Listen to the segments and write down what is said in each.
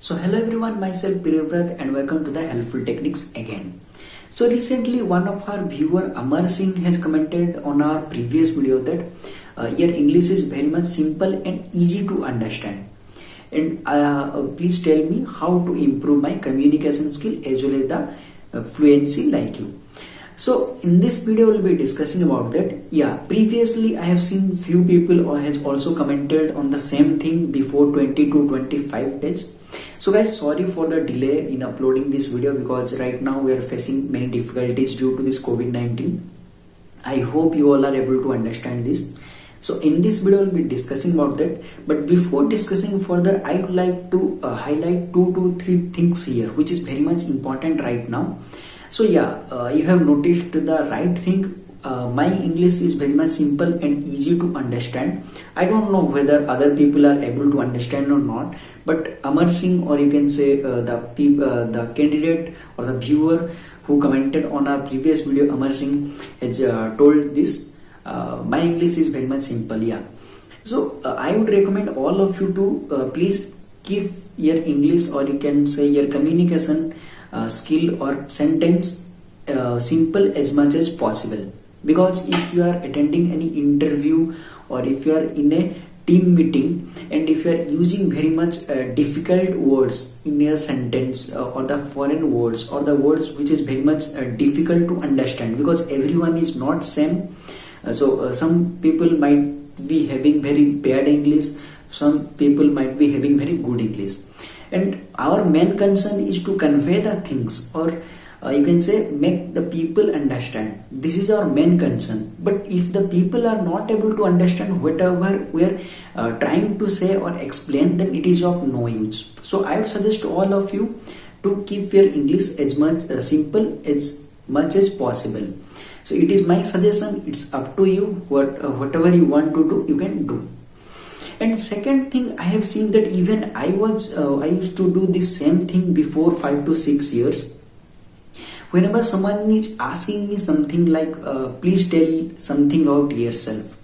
So hello everyone, myself Priyavrat and welcome to the Helpful Techniques again. So recently one of our viewer Amar Singh has commented on our previous video that your English is very much simple and easy to understand. And please tell me how to improve my communication skill as well as the fluency like you. So in this video we'll be discussing about that. Previously I have seen few people or has also commented on the same thing before 20 to 25 days. So guys, sorry for the delay in uploading this video because right now we are facing many difficulties due to this COVID-19. I hope you all are able to understand this. So in this video we'll be discussing about that. But before discussing further, I would like to highlight 2 to 3 things here which is very much important right now. So you have noticed the right thing. My English is very much simple and easy to understand. I don't know whether other people are able to understand or not, but Amar Singh, or you can say the candidate or the viewer who commented on our previous video, Amar Singh has told this. My English is very much simple. So I would recommend all of you to please keep your English, or you can say your communication skill or sentence simple as much as possible. Because if you are attending any interview or if you are in a team meeting and if you are using very much difficult words in your sentence or the foreign words or the words which is very much difficult to understand, because everyone is not same. Some people might be having very bad English, some people might be having very good English, and our main concern is to convey the things, or you can say make the people understand. This is our main concern. But if the people are not able to understand whatever we are trying to say or explain, then it is of no use. So I would suggest all of you to keep your English as much simple as much as possible. So it is my suggestion. It's up to you. Whatever you want to do, you can do. And second thing, I have seen that even I used to do the same thing before 5 to 6 years. Whenever someone is asking me something like, please tell something about yourself,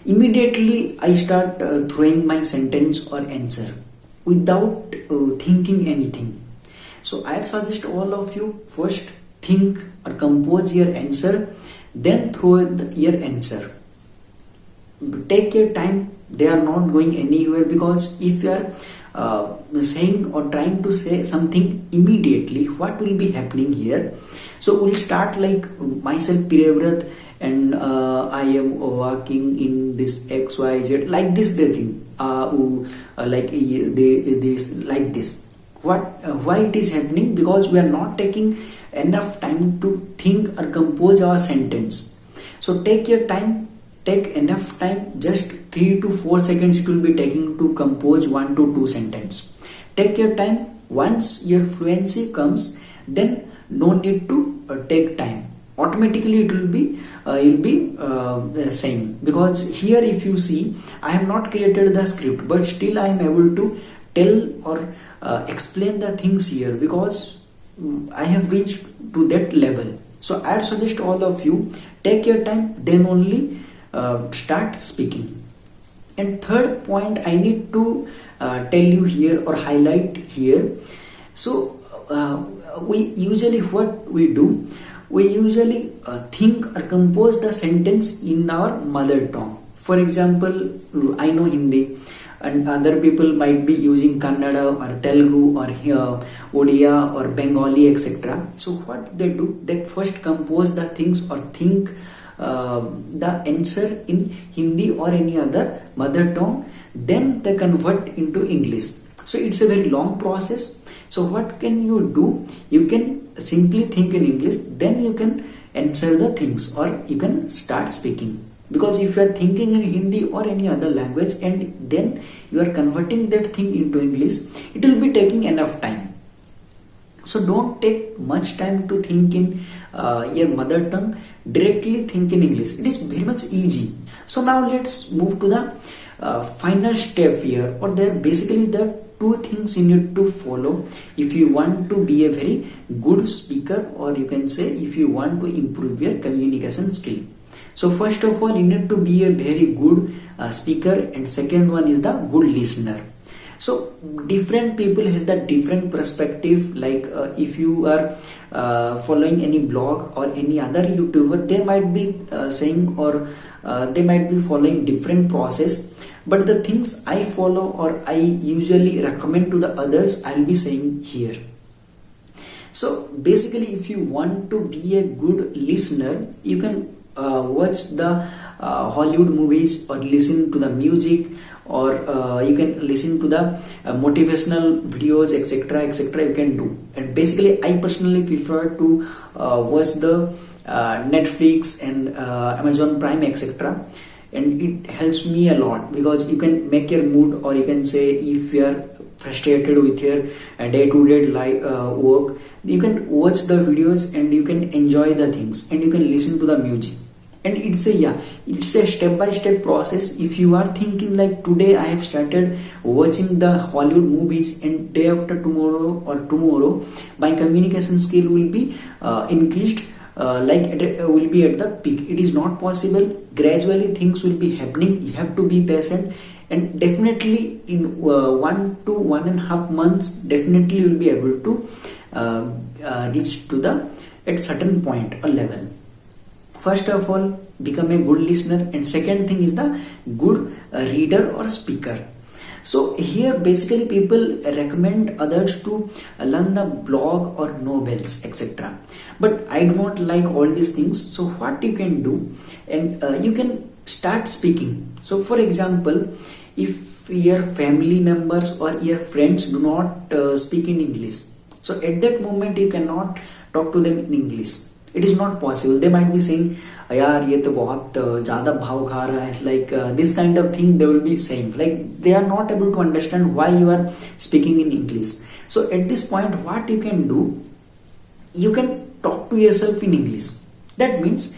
immediately I start throwing my sentence or answer without thinking anything. So I suggest all of you first think or compose your answer, then throw your answer. Take your time. They are not going anywhere, because if you are saying or trying to say something immediately, what will be happening here? So we'll start like myself Priyavrat, and I am working in this XYZ, like this they think, like this, like this. Why it is happening? Because we are not taking enough time to think or compose our sentence. So take your time. Take enough time, just 3 to 4 seconds it will be taking to compose 1 to 2 sentences. Take your time. Once your fluency comes, then no need to take time. Automatically it will be same. Because here if you see, I have not created the script, but still I am able to tell or explain the things here, because I have reached to that level. So I suggest all of you take your time, then only start speaking. And third point I need to tell you here or highlight here. So we usually think or compose the sentence in our mother tongue. For example, I know Hindi, and other people might be using Kannada or Telugu or Odia or Bengali, etc. So what they do, they first compose the things or think the answer in Hindi or any other mother tongue, then they convert into English. So it's a very long process. So what can you do? You can simply think in English, then you can answer the things, or you can start speaking. Because if you are thinking in Hindi or any other language and then you are converting that thing into English, it will be taking enough time. So don't take much time to think in your mother tongue. Directly think in English. It is very much easy. So now let's move to the final step here, or there basically the 2 things you need to follow if you want to be a very good speaker, or you can say if you want to improve your communication skill. So first of all, you need to be a very good speaker, and second one is the good listener. So different people has that different perspective. Like if you are following any blog or any other YouTuber, they might be saying, or they might be following different process, but the things I follow or I usually recommend to the others, I'll be saying here. So basically, if you want to be a good listener, you can watch the Hollywood movies or listen to the music, or you can listen to the motivational videos, etc., etc. you can do. And basically, I personally prefer to watch the Netflix and Amazon Prime, etc., and it helps me a lot, because you can make your mood, or you can say if you are frustrated with your day-to-day work, you can watch the videos and you can enjoy the things, and you can listen to the music. And it's a step-by-step process. If you are thinking like, today I have started watching the Hollywood movies, and day after tomorrow my communication skill will be increased, will be at the peak. It is not possible. Gradually things will be happening. You have to be patient, and definitely in 1 to 1.5 months, definitely you will be able to reach to the at certain point or level. First of all, become a good listener, and second thing is the good reader or speaker. So here basically people recommend others to learn the blog or novels, etc. But I do not like all these things. So what you can do, and you can start speaking. So for example, if your family members or your friends do not speak in English, so at that moment you cannot talk to them in English. It is not possible. They might be saying, यार ये तो बहुत ज़्यादा भाव खा रहा है, like this kind of thing they will be saying. Like they are not able to understand why you are speaking in English. So at this point, what you can do, you can talk to yourself in English. That means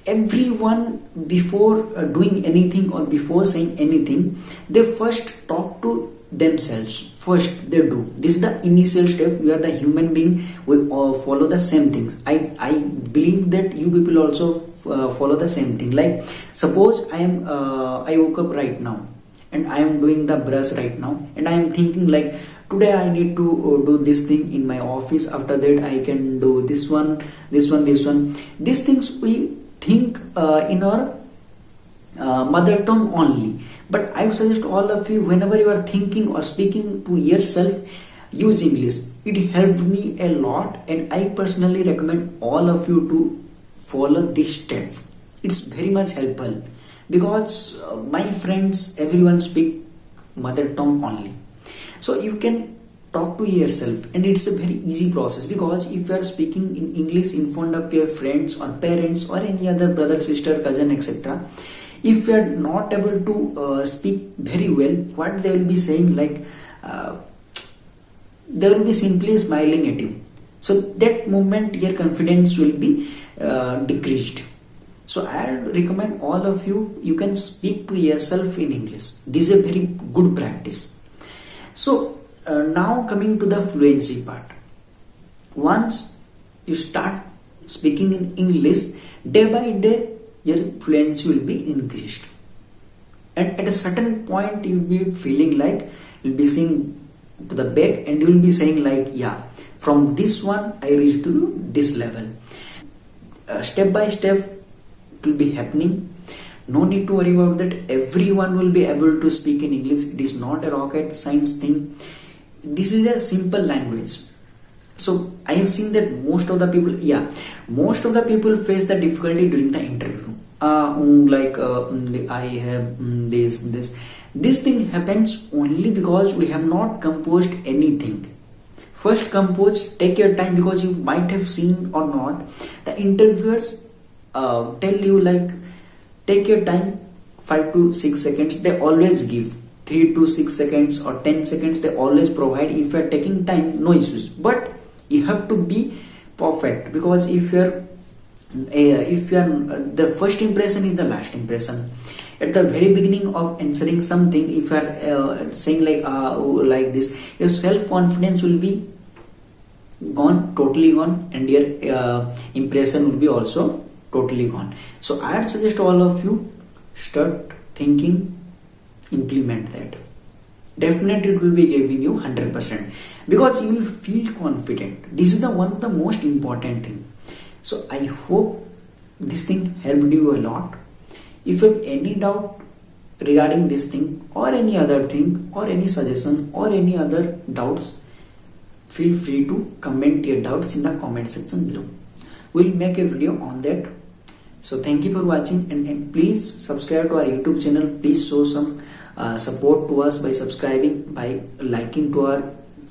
everyone, before doing anything or before saying anything, they first talk to themselves. First they do this is the initial step. You are the human being, we follow the same things. I believe that you people also follow the same thing. Like suppose I woke up right now, and I am doing the brush right now, and I am thinking like, today I need to do this thing in my office, after that I can do this one. These things we think in our mother tongue only. But I would suggest all of you, whenever you are thinking or speaking to yourself, use English. It helped me a lot, and I personally recommend all of you to follow this step. It's very much helpful, because my friends, everyone speak mother tongue only. So you can talk to yourself, and it's a very easy process, because if you are speaking in English in front of your friends or parents or any other brother, sister, cousin, etc., if you are not able to speak very well, what they will be saying, like they will be simply smiling at you. So that moment your confidence will be decreased. So I recommend all of you, you can speak to yourself in English. This is a very good practice. So now coming to the fluency part. Once you start speaking in English, day by day your fluency will be increased, and at a certain point you will be feeling like, you'll be seeing to the back, and you will be saying like, yeah, from this one I reached to this level. Step by step it will be happening. No need to worry about that. Everyone will be able to speak in English. It is not a rocket science thing. This is a simple language. So I have seen that most of the people face the difficulty during the interview. I have this thing happens only because we have not composed anything. First compose, take your time, because you might have seen or not, the interviewers tell you like, take your time, 5 to 6 seconds. They always give 3 to 6 seconds or 10 seconds. They always provide. If you are taking time, no issues, but you have to be perfect, because if you are the first impression is the last impression. At the very beginning of answering something, if you are saying like this, your self-confidence will be totally gone, and your impression will be also totally gone. So I would suggest all of you, start thinking, implement that. definitely it will be giving you 100% because you will feel confident. This is the one of the most important thing. So I hope this thing helped you a lot. If you have any doubt regarding this thing or any other thing or any suggestion or any other doubts, feel free to comment your doubts in the comment section below. We'll make a video on that. So thank you for watching, and please subscribe to our YouTube channel. Please show some support to us by subscribing, by liking to our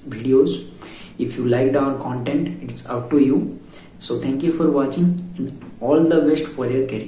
videos. If you liked our content, it's up to you. So thank you for watching, and all the best for your career.